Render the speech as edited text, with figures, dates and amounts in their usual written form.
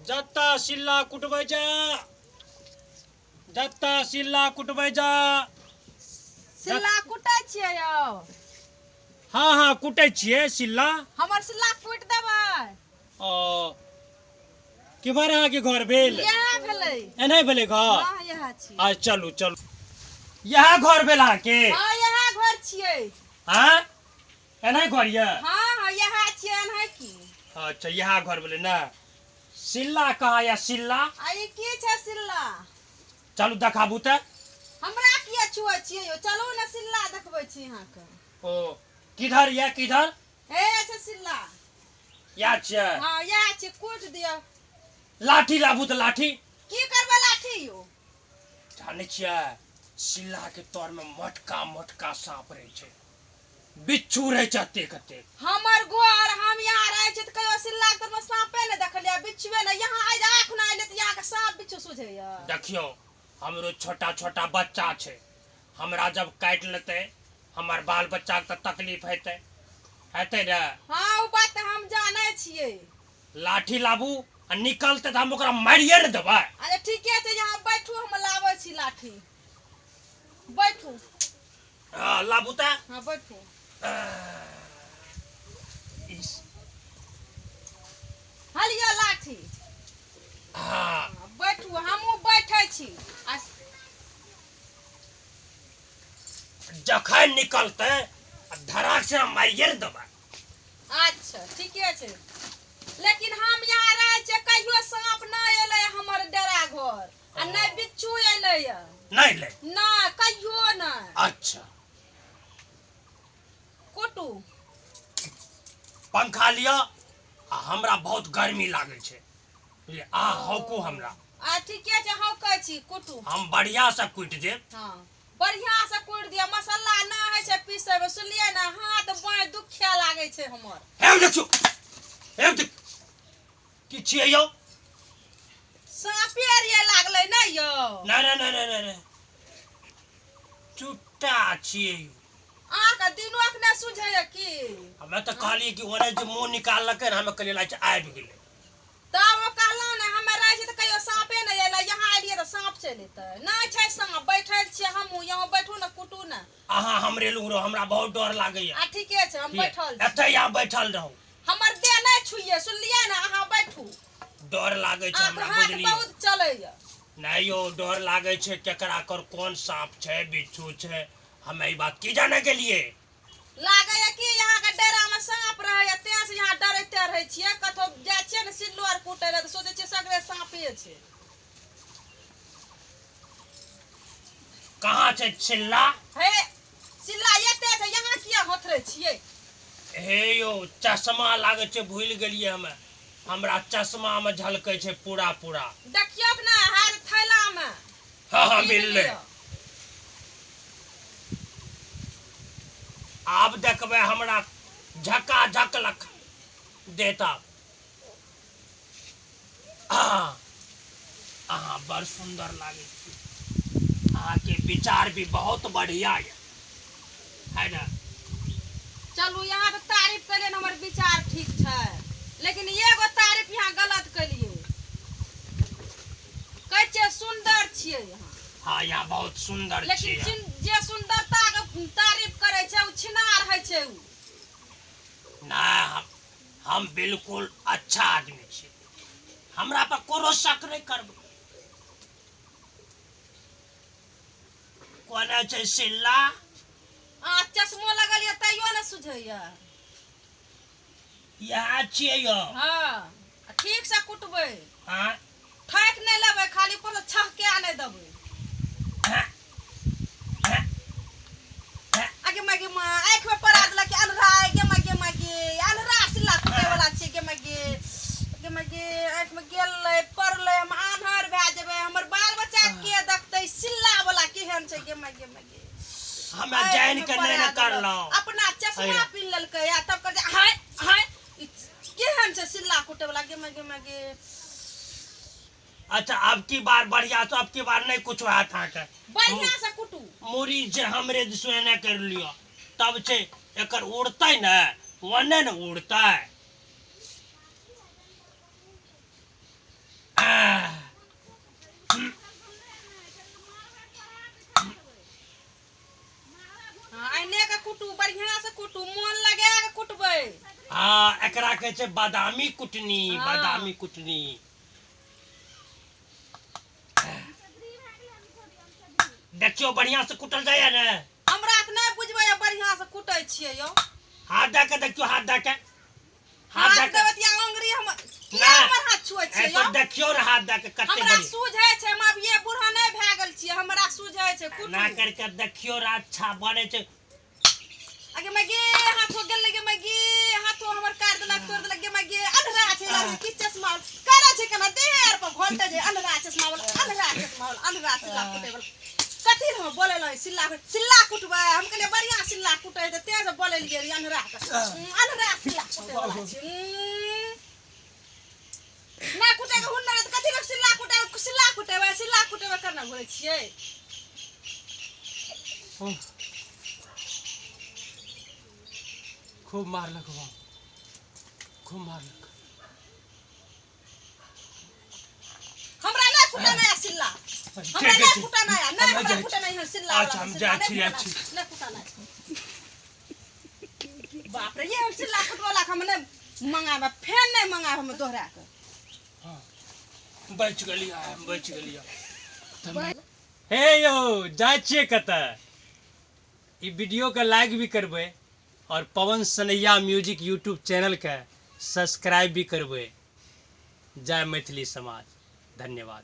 जत्ता सिल्ला कुटबै जा जत्ता सिल्ला कुटबै जा सिल्ला कुटै छियै यौ। हाँ हाँ कुटै छियै सिल्ला। हमर सिल्ला कुटि देबै। ओ किमहर अहाँके घर भेल? यह भेलै। एनाहि भेलै घर? हाँ यह छी। आ चलू चलू यह घर भेल अहाँके? हाँ यह घर छियै। हाँ एनाहि घर ये? हाँ हाँ यह छियै एनाहि की। अच्छा यह घर भेलै ना। सिल्ला कहाँ या सिल्ला? आ ई की छै सिल्ला? चलू देखाबू तऽ। हमरा किया छुए छियै यौ? चलू ने सिल्ला देखबै छी अहाँके। ओ किधर ये किधर? हे छै सिल्ला। या छियै? हाँ यह छै कुटि दियौ। लाठी लाबू तऽ लाठी। की करबै लाठी यौ? जानै छियै सिल्ला के तर में मोटका मोटका सांप रहे छै, बिच्छू रहे छै अतेक अतेक। हमर घर हम यहाँ रहे छी तऽ कहियो सिल्ला के तर में सांपे ने देखलियै, बिच्छुए ने। यहाँ आइ आँख ना आइले तऽ यहाँ के सांप बिच्छू सुझैया। देखियो हमरो छोटा छोटा बच्चा छै, हमरा जब काट लेते हमर बाल बच्चा के तकलीफ हेतै हेतै रे। हाँ वो बात हम जाने छियै। लाठी लाबू आ निकलते तऽ हम ओकरा मारिए न देबै। अच्छा ठीके छै, यहाँ बैठू हम लाबै छी लाठी। बैठू। हाँ लाबू तऽ। हाँ बैठू। हलिया लाठी। हाँ बैठू हमहूँ बैठे छी। जखन निकलते धड़ाक से मारिए न देबै। अच्छा ठीके छै, लेकिन हम यहाँ रहे छियै कहियो सांप नहीं एले हमर डेरा घर आ नहीं बिच्छू एले या। नहीं ले ना कहियो नहीं। अच्छा कुटू। पंखा लिया आ हमरा बहुत गर्मी लागे छै बुझलिए। आ हौकू हमरा। आ ठीके छै हौकै छी कुटू। हम बढ़िया से कुटि देब। हाँ बढ़िया से कुटि दिया, मसाला ना है छै पीसे में, सुनलिए ना हाथ बाँह दुखे लागे छै हमर। हे देखियो हे देख की छियै यौ? सांपे रे लागले नै यौ? नहीं नहीं नहीं नहीं नहीं चुट्टा छियै यौ। आँख दिनोक ने सुझैया की? हमें तो कहलिए कि ओने जे मुंह निकाललकै न हमें कहलिए लाइट आबि गेलै। तब वो कहलहुँ ने हमे रहे छी तऽ कहियो सांपे नहीं एले, यहाँ एलिए तऽ सांप चलि एतै। नहीं छै सांप, बैठल छियै हमहूँ यहाँ, बैठू ने कुटू ने। अहाँ हमरे लुग रहो, हमरा बहुत डर लागैया। आ ठीके छै हम बैठल छी। एतै यहाँ बैठल रहू। हमर देह नहीं छुइए सुनलिए ना, अहाँ बैठू। डर लागे छै हमरा हाथ बुझलिए। बहुत चलैया। नहीं यो डर लागे छै केकरा कर कोन सांप छै बिच्छू छै, हमें ई बात की जाने के लिए। लागैया कि यहाँ के डेरा में सांप रहे, तें से यहाँ डरते रहे छियै। कतौ जाय छियै ने सिल्लो आर कुटै ले तऽ सोचे छियै सगरे सांपे छै। कहाँ छै सिल्ला? हे सिल्ला एते छै, यहाँ किया होथरे छियै? हे यो चश्मा लागे छै भूल गेलिए हमें। हमरा चश्मा में झलकै छै पूरा पूरा। देखियो ना हाथ थैला में। हाँ हाँ मिलले। आब देखबे हमरा झका झकलक देता। अहाँ बड़ सुंदर लागे छी, अहाँ के विचार भी बहुत बढ़िया है ना? चलू यहाँ तो तारीफ कलिए हमर विचार ठीक छै, लेकिन एगो तारीफ यहाँ गलत कलिए। कहै छियै सुंदर छियै यहाँ। हाँ यहाँ बहुत सुंदर छियै। लेकिन जे सुंदरता के तारीफ करे छै उ छिनार है छै उ। ना हम बिल्कुल अच्छा आदमी छी, हमरा पर कोनो शक नहीं करबो। कोना छै सिल्ला? आ चश्मो लगलिए तैयो ने सुझैया। यहाँ छियै यो। हाँ ठीक से कुटबै। हाँ ठैक नहीं लेबै, खाली पर छहके नहीं देबै। आगे मागे मा आँख में पड़ा देलक कि अनरा गे मागे अनरा सिल्ला कुटे वाला छी गे मागे आँख में गेलै पड़लै, हम आन्हर भए जेबै। हमर बाल बच्चा के देखतै सिल्ला वाला केहन छै गे मागे। हमें जान के नहीं न करलो। अपना चश्मा पीन लेलकै या तब कर हाय हाय केहन छै सिल्ला कुटे वाला गे मागे। अच्छा अब की बार बढ़िया तो अब की बार नहीं कुछ हुआ था के बढ़िया से कुटू। मुरी जे हमरे दुश्मने कर लियो तब छै एकर उड़तै न वने न उड़तै। कहे छे बादामी कुटनी, हाँ। बादामी कुटनी। देखियो बढ़िया से कुटल जाए ने। हमरा त नै बुझबै बढ़िया से कुटै छियै यो। हाथ दे के देखियो, हाथ दे के। हाथ देबतिया अंगुरी हम किया हमर हाथ छुए छियै ए तो यो। देखियो रे हाथ दे के कते हमरा बड़ी। सूझै छै, हम अब ये बूढ़ा नै भए गेल छियै, हमरा सूझै छै कुटू। ना करके देखियो रे अच्छा बने छै। आगे मगे हाथो गेल लगे मगे हाथो हमर काट देलक, तोड़ देलक गे मगे। अंधरा छै लागे कि चश्मा करे छै केना देह पर घोलते जे अंधरा चश्मा वाला, अंधरा चश्मा वाला, अंधरा सिल्ला कुटे वाला। कथि हम बोले लै सिल्ला कुटबै, हम कहले बढ़िया सिल्ला कुटे त ते से बोले लिए अंधरा के। अंधरा सिल्ला कुटे वाला छै। ना कुटे के हुनर त कथि ल सिल्ला कुटेबै करना बोले छियै। खूब मारलक बा, खूब मारलक। हमरा ना कुटे ना सिल्ला, हमरा ना कुटे ना, ना हमरा कुटे ना सिल्ला वाला। अच्छा हम जा छी। ना कुटे ना। बाप रे, ये हम सिल्ला कुटवाला हम ने मंगाबे, फेन नहीं मंगाबे हम दोहरा के। हां बच गेलिया, हम बच गेलिया। हे यो जाय छिए कत? ई वीडियो के लाइक भी करबै और पवन सनैया म्यूजिक यूट्यूब चैनल के सब्सक्राइब भी करबै। जय मैथिली समाज, धन्यवाद।